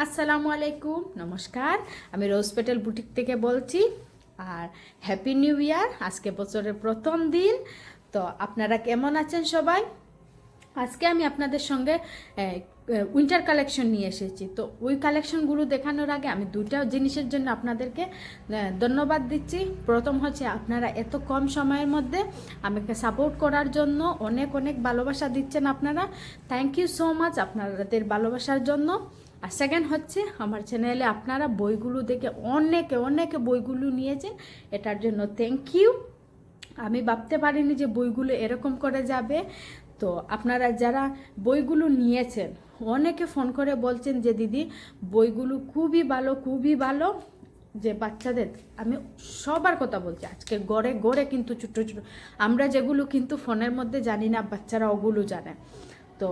আসসালামু আলাইকুম, নমস্কার। আমি রোজ পেটেল বুটিক থেকে বলছি। আর হ্যাপি নিউ ইয়ার। আজকে বছরের প্রথম দিন। তো আপনারা কেমন আছেন সবাই? আজকে আমি আপনাদের সঙ্গে উইন্টার কালেকশন নিয়ে এসেছি। তো ওই কালেকশনগুলো দেখানোর আগে আমি দুটা জিনিসের জন্য আপনাদেরকে ধন্যবাদ দিচ্ছি। প্রথম হচ্ছে, আপনারা এত কম সময়ের মধ্যে আমাকে সাপোর্ট করার জন্য অনেক অনেক ভালোবাসা দিচ্ছেন আপনারা। থ্যাংক ইউ সো মাচ আপনাদের ভালোবাসার জন্য। আর সেকেন্ড হচ্ছে, আমার চ্যানেলে আপনারা বইগুলো দেখে অনেকে অনেকে বইগুলো নিয়েছেন, এটার জন্য থ্যাংক ইউ। আমি ভাবতে পারিনি যে বইগুলো এরকম করে যাবে। তো আপনারা যারা বইগুলো নিয়েছেন, অনেকে ফোন করে বলছেন যে দিদি বইগুলো খুবই ভালো, খুবই ভালো। যে বাচ্চাদের, আমি সবার কথা বলছি, আজকে গড়ে গড়ে কিন্তু ছোটো ছোটো আমরা যেগুলো কিন্তু ফোনের মধ্যে জানি না, বাচ্চারা ওগুলো জানে। তো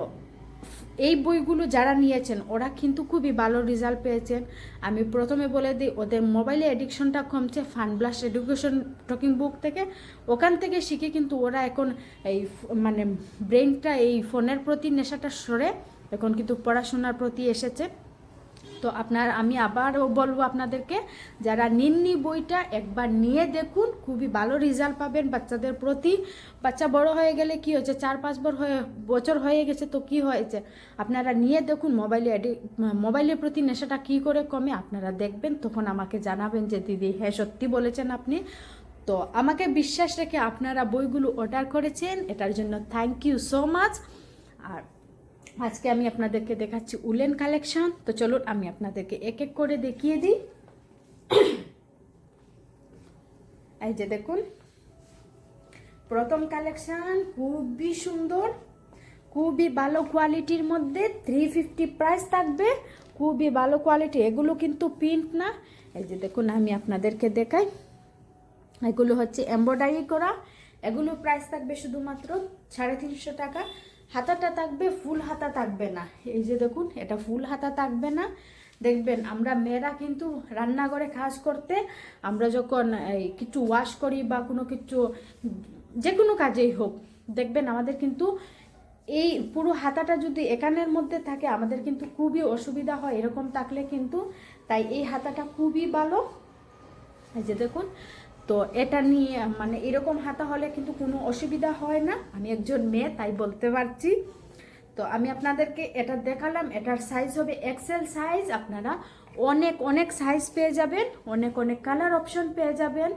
এই বইগুলো যারা নিয়েছেন ওরা কিন্তু খুবই ভালো রেজাল্ট পেয়েছেন। আমি প্রথমে বলে দিই, ওদের মোবাইলে এডিকশনটা কমছে fun blast education talking book থেকে। ওখান থেকে শিখে কিন্তু ওরা এখন এই মানে ব্রেনটা এই ফোনের প্রতি নেশাটা সরে এখন কিন্তু পড়াশোনার প্রতি এসেছে। তো আমি আবারও বলবো আপনাদেরকে, যারা নিননি বইটা একবার নিয়ে দেখুন, খুবই ভালো রেজাল্ট পাবেন বাচ্চাদের প্রতি। বাচ্চা বড় হয়ে গেলে কি হয়েছে, 4-5 বছর হয়ে গেছে তো কি হয়েছে, আপনারা নিয়ে দেখুন মোবাইলের প্রতি নেশাটা কি করে কমে আপনারা দেখবেন। তখন আমাকে জানাবেন যে দিদি হ্যাঁ সত্যি বলেছেন আপনি। তো আমাকে বিশ্বাস রেখে আপনারা বইগুলো অর্ডার করেছেন, এটার জন্য থ্যাংক ইউ সো মাচ। আর আজকে আমি আপনাদেরকে দেখাচ্ছি উলেন কালেকশন। তো চলুন আমি আপনাদেরকে এক এক করে দেখিয়ে দিই। এই যে দেখুন, প্রথম কালেকশন খুবই সুন্দর, খুবই ভালো কোয়ালিটির মধ্যে 350 প্রাইস থাকবে। খুবই ভালো কোয়ালিটি, এগুলো কিন্তু প্রিন্ট না। এই যে দেখুন, আমি আপনাদেরকে দেখাই, এগুলো হচ্ছে এমব্রয়ডারি করা। এগুলো প্রাইস থাকবে শুধুমাত্র 350 টাকা। হাতাটা থাকবে, ফুল হাতা থাকবে না। এই যে দেখুন, এটা ফুল হাতা থাকবে না। দেখবেন আমরা মেয়েরা কিন্তু রান্নাঘরে কাজ করতে, আমরা যখন কিছু ওয়াশ করি বা কোনো কিছু যে কোনো কাজেই হোক, দেখবেন আমাদের কিন্তু এই পুরো হাতাটা যদি এখানের মধ্যে থাকে আমাদের কিন্তু খুবই অসুবিধা হয় এরকম থাকলে কিন্তু। তাই এই হাতাটা খুবই ভালো। এই যে দেখুন, তো এটা নিয়ে মানে এরকম হাতা হলে কিন্তু কোনো অসুবিধা হয় না। আমি একজন মেয়ে তাই বলতে পারছি। তো আমি আপনাদেরকে এটা দেখালাম, এটার সাইজ হবে এক্সেল সাইজ। আপনারা অনেক অনেক সাইজ পেয়ে যাবেন, অনেক অনেক কালার অপশন পেয়ে যাবেন।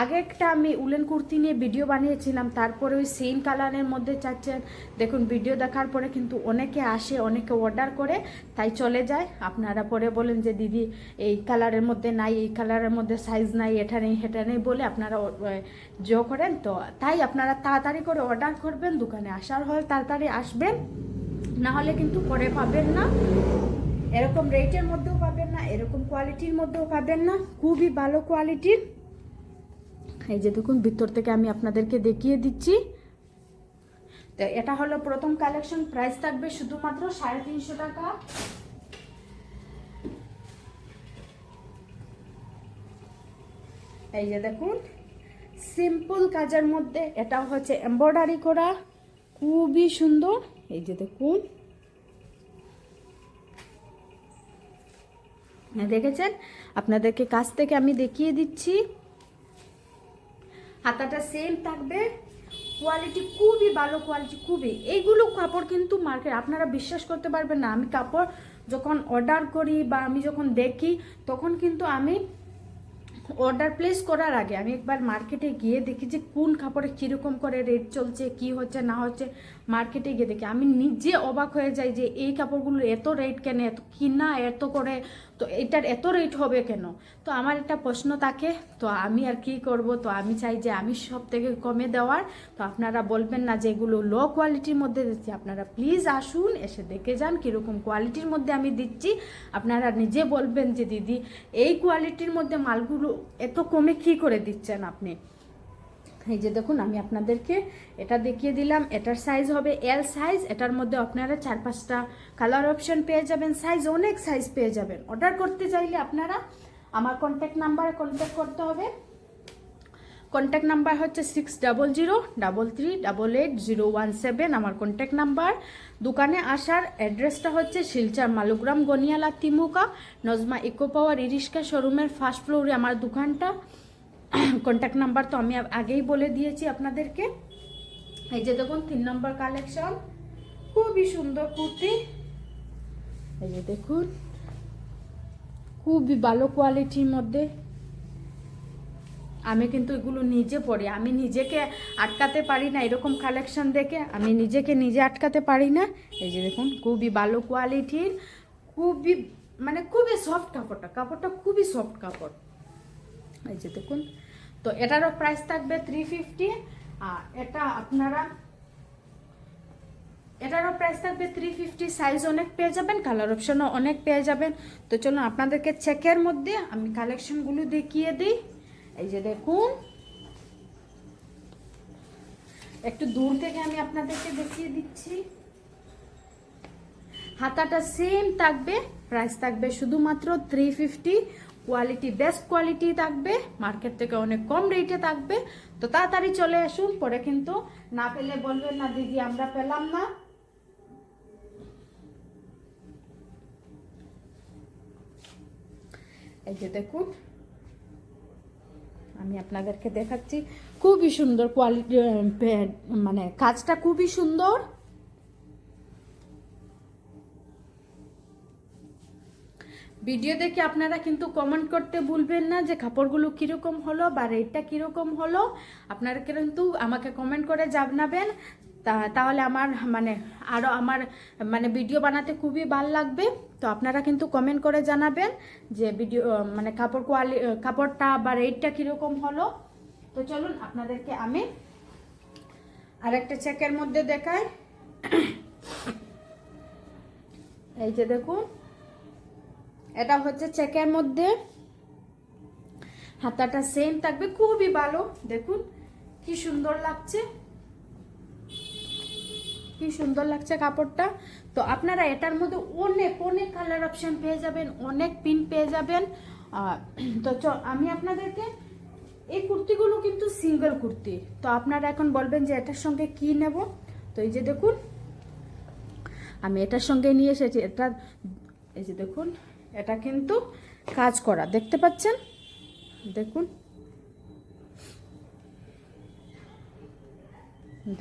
আগে একটা আমি উলেন কুর্তি নিয়ে ভিডিও বানিয়েছিলাম, তারপরে ওই সেম কালারের মধ্যে চাচ্ছেন। দেখুন, ভিডিও দেখার পরে কিন্তু অনেকে আসে, অনেকে অর্ডার করে, তাই চলে যায়। আপনারা পরে বলেন যে দিদি এই কালারের মধ্যে নাই, এই কালারের মধ্যে সাইজ নাই, এটা নেই সেটা নেই বলে আপনারা করেন। তো তাই আপনারা তাড়াতাড়ি করে অর্ডার করবেন, দোকানে আসার হয় তাড়াতাড়ি আসবেন, না হলে কিন্তু পরে পাবেন না। এরকম রেটের মধ্যেও পাবেন না, এরকম কোয়ালিটির মধ্যেও পাবেন না। খুবই ভালো কোয়ালিটির। এই যে দেখুন, ভিতর থেকে আমি আপনাদেরকে দেখিয়ে দিচ্ছি। তো এটা হলো প্রথম কালেকশন, প্রাইস থাকবে শুধুমাত্র 350 টাকা। এই যে দেখুন, সিম্পল কাজের মধ্যে, এটা হচ্ছে এমব্রয়ডারি করা, খুবই সুন্দর। এই যে দেখুন, দেখেছেন, আপনাদেরকে কাছ থেকে আমি দেখিয়ে দিচ্ছি। হাতাটা সেম থাকবে, কোয়ালিটি খুবই ভালো কোয়ালিটি, খুবই। এইগুলো কাপড় কিন্তু মার্কেট আপনারা বিশ্বাস করতে পারবেন না। আমি কাপড় যখন অর্ডার করি বা আমি যখন দেখি, তখন কিন্তু আমি অর্ডার প্লেস করার আগে আমি একবার মার্কেটে গিয়ে দেখি যে কোন কাপড়ে কীরকম করে রেট চলছে, কি হচ্ছে না হচ্ছে। মার্কেটে গিয়ে দেখি, আমি নিজে অবাক হয়ে যাই যে এই কাপড়গুলোর এত রেট কেন, এত কিনা এত করে, তো এটার এত রেট হবে কেন। তো আমার একটা প্রশ্ন থাকে, তো আমি আর কি করব। তো আমি চাই যে আমি সব থেকে কমে দেওয়ার। তো আপনারা বলবেন না যে এগুলো লো কোয়ালিটির মধ্যে দিচ্ছি। আপনারা প্লিজ আসুন, এসে দেখে যান কীরকম কোয়ালিটির মধ্যে আমি দিচ্ছি। আপনারা নিজে বলবেন যে দিদি এই কোয়ালিটির মধ্যে মালগুলো এত কমে কী করে দিচ্ছেন আপনি। এই যে দেখুন, আমি আপনাদেরকে এটা দেখিয়ে দিলাম। এটার সাইজ হবে এল সাইজ। এটার মধ্যে আপনারা 4-5টা কালার অপশন পেয়ে যাবেন, সাইজ অনেক সাইজ পেয়ে যাবেন। অর্ডার করতে চাইলে আপনারা আমার কন্ট্যাক্ট নাম্বারে কন্ট্যাক্ট করতে হবে। কন্ট্যাক্ট নাম্বার হচ্ছে 6003388017 আমার কন্ট্যাক্ট নাম্বার। দোকানে আসার অ্যাড্রেসটা হচ্ছে শিলচর মালুগ্রাম গনিয়ালা তিমুকা নজমা ইকো পাওয়ার ইরিশকা শোরুমের ফার্স্ট ফ্লোরে আমার দোকানটা। কন্ট্যাক্ট নাম্বার তো আমি আগেই বলে দিয়েছি আপনাদেরকে। এই যে দেখুন 3 নম্বর কালেকশন, খুবই সুন্দর কুর্তি। এই যে দেখুন খুবই ভালো কোয়ালিটির মধ্যে। আমি কিন্তু এগুলো নিজে পরি, আমি নিজেকে আটকাতে পারি না, এরকম কালেকশন দেখে আমি নিজেকে নিজে আটকাতে পারি না। এই যে দেখুন খুবই ভালো কোয়ালিটির, খুবই সফট কাপড়টা খুবই সফট কাপড়। এই যে দেখুন, তো এটারও প্রাইস থাকবে 350। আর এটারও প্রাইস থাকবে 350। সাইজ অনেক পেয়ে যাবেন, কালার অপশনও অনেক পেয়ে যাবেন। তো চলুন আপনাদেরকে চেকের মধ্যে আমি কালেকশনগুলো দেখিয়ে দিই। এই যে দেখুন, একটু দূর থেকে আমি আপনাদেরকে দেখিয়ে দিচ্ছি। হাতাটা সেম থাকবে, প্রাইস থাকবে শুধুমাত্র 350। কোয়ালিটি বেস্ট কোয়ালিটি থাকবে, মার্কেট থেকে অনেক কম রেটে থাকবে। তো তাড়াতাড়ি চলে আসুন, পরে কিন্তু না পেলে বলবেন না দিদি আমরা পেলাম না। এই যে দেখুন, আমি আপনাদেরকে দেখাচ্ছি, খুবই সুন্দর কোয়ালিটি, কাজটা খুবই সুন্দর। ভিডিও দেখে আপনারা কিন্তু কমেন্ট করতে ভুলবেন না যে কাপড়গুলো কীরকম হলো বা রেটটা কীরকম হলো। আপনারা কিন্তু আমাকে কমেন্ট করে জানাবেন, তাহলে আমার আরও আমার ভিডিও বানাতে খুবই ভালো লাগবে। তো আপনারা কিন্তু কমেন্ট করে জানাবেন যে ভিডিও কাপড়টা বা রেটটা কীরকম হলো। তো চলুন আপনাদেরকে আমি আরেকটা চেকের মধ্যে দেখাই। এই যে দেখুন, এটা হচ্ছে চেকের মধ্যে, হাতাটা সেম থাকবে, খুবই ভালো। দেখুন কি সুন্দর লাগছে, কি সুন্দর লাগছে কাপড়টা। তো আপনারা এটার মধ্যে অনেক অনেক কালার অপশন পেয়ে যাবেন, অনেক পিন পেয়ে যাবেন। তো আমি আপনাদেরকে এই কুর্তিগুলো কিন্তু সিঙ্গেল কুর্তি। তো আপনারা এখন বলবেন যে এটার সঙ্গে কি নেব। তো এই যে দেখুন, আমি এটার সঙ্গে নিয়ে এসেছি। এই যে দেখুন, এটা কিন্তু কাজ করা, দেখতে পাচ্ছেন। দেখুন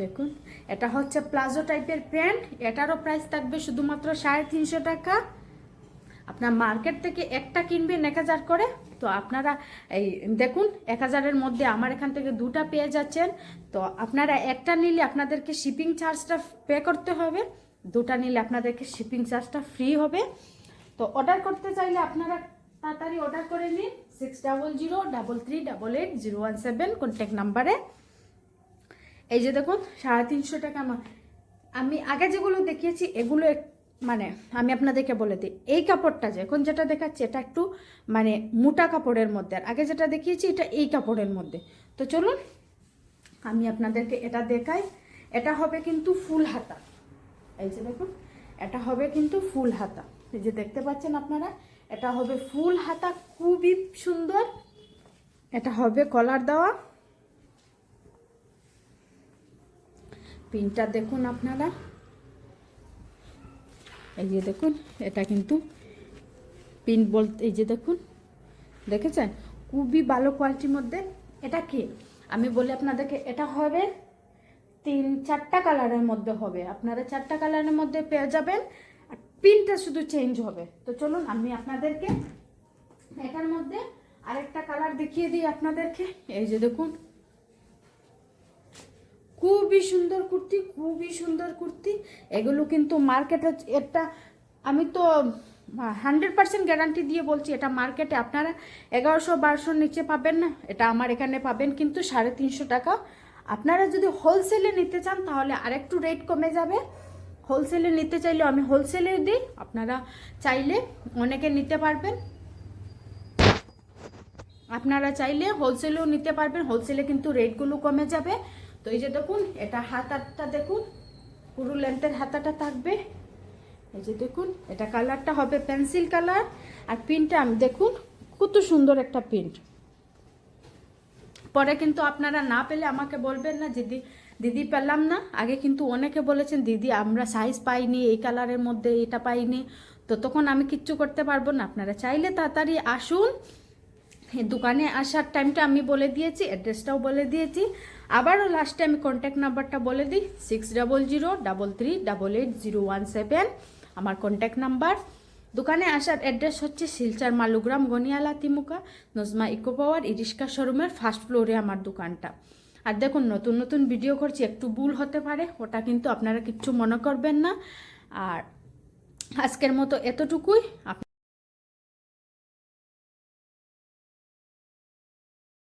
দেখুন, এটা হচ্ছে প্লাজো টাইপের প্যান্ট। এটারও প্রাইস থাকবে শুধুমাত্র 350 টাকা। আপনার মার্কেট থেকে একটা কিনবেন 1000 করে, তো আপনারা এই দেখুন 1000-এর মধ্যে আমার এখান থেকে দুটা পেয়ে যাচ্ছেন। তো আপনারা একটা নিলে আপনাদেরকে শিপিং চার্জটা পে করতে হবে, দুটা নিলে আপনাদেরকে শিপিং চার্জটা ফ্রি হবে। তো অর্ডার করতে চাইলে আপনারা তাড়াতাড়ি অর্ডার করে নিন 6003388017 কন্ট্যাক্ট নাম্বারে। এই যে দেখুন 350 টাকা। আমি আগে যেগুলো দেখিয়েছি এগুলো আমি আপনাদেরকে বলে দিই, এই কাপড়টা এখন যেটা দেখাচ্ছি এটা একটু মোটা কাপড়ের মধ্যে, আর আগে যেটা দেখিয়েছি এটা এই কাপড়ের মধ্যে। তো চলুন আমি আপনাদেরকে এটা দেখাই। এটা হবে কিন্তু ফুল হাতা। এই যে দেখুন, এটা হবে কিন্তু ফুল হাতা। এই যে দেখতে পাচ্ছেন আপনারা, এটা হবে ফুল হাতা, খুবই সুন্দর। এটা হবে কলার দেওয়া। পিনটা দেখুন আপনারা, এই যে দেখুন, এটা কিন্তু পিন বলতে, এই যে দেখুন, দেখেছেন খুবই ভালো কোয়ালিটির মধ্যে। এটা কি আমি বলি আপনাদেরকে, এটা হবে 3-4টা কালারের মধ্যে হবে, আপনারা 4টা কালারের মধ্যে পেয়ে যাবেন, আর পিনটা শুধু চেঞ্জ হবে। তো চলুন আমি আপনাদেরকে এটার মধ্যে আরেকটা কালার দেখিয়ে দিই আপনাদেরকে। এই যে দেখুন, খুবই সুন্দর কুর্তি, খুবই সুন্দর কুর্তি। এগুলো কিন্তু মার্কেটে, এটা আমি তো 100% গ্যারান্টি দিয়ে বলছি, এটা মার্কেটে আপনারা 1100-1200 নিচে পাবেন না, এটা আমার এখানে পাবেন কিন্তু 350 টাকা। আপনারা যদি হোলসেলে নিতে চান তাহলে আরেকটু রেট কমে যাবে। হোলসেলে নিতে চাইলে আমি হোলসেলে দিই, আপনারা চাইলে অনেকে নিতে পারবেন, আপনারা চাইলে হোলসেলেও নিতে পারবেন, হোলসেলে কিন্তু রেটগুলো কমে যাবে। তো এই যে দেখুন, এটা হাতাটা দেখুন, পুরো লেন্থের হাতাটা থাকবে। এই যে দেখুন, এটা কালারটা হবে পেন্সিল কালার, আর প্রিন্টটা আমি দেখুন কত সুন্দর একটা প্রিন্ট, পরে কিন্তু আপনারা না পেলে আমাকে বলবেন না দিদি দিদি পেলাম না। আগে কিন্তু অনেকে বলেছেন দিদি আমরা সাইজ পাইনি, এই কালারের মধ্যে এটা পাইনি। তো তখন আমি কিচ্ছু করতে পারবো না। আপনারা চাইলে তাড়াতাড়ি আসুন। দোকানে আসার টাইমটা আমি বলে দিয়েছি, অ্যাড্রেসটাও বলে দিয়েছি। আবারও লাস্টে আমি কন্ট্যাক্ট নাম্বারটা বলে দিই, 600333880117 আমার কন্ট্যাক্ট নাম্বার। দোকানে আসার অ্যাড্রেস হচ্ছে শিলচর মালুগ্রাম গনিয়ালা তিমুকা নজমা ইকো পাওয়ার ইরিস্কা শোরুমের ফার্স্ট ফ্লোরে আমার দোকানটা। আর দেখুন নতুন নতুন ভিডিও করছি, একটু ভুল হতে পারে, ওটা কিন্তু আপনারা কিচ্ছু মনে করবেন না। আর আজকের মতো এতটুকুই। আপনার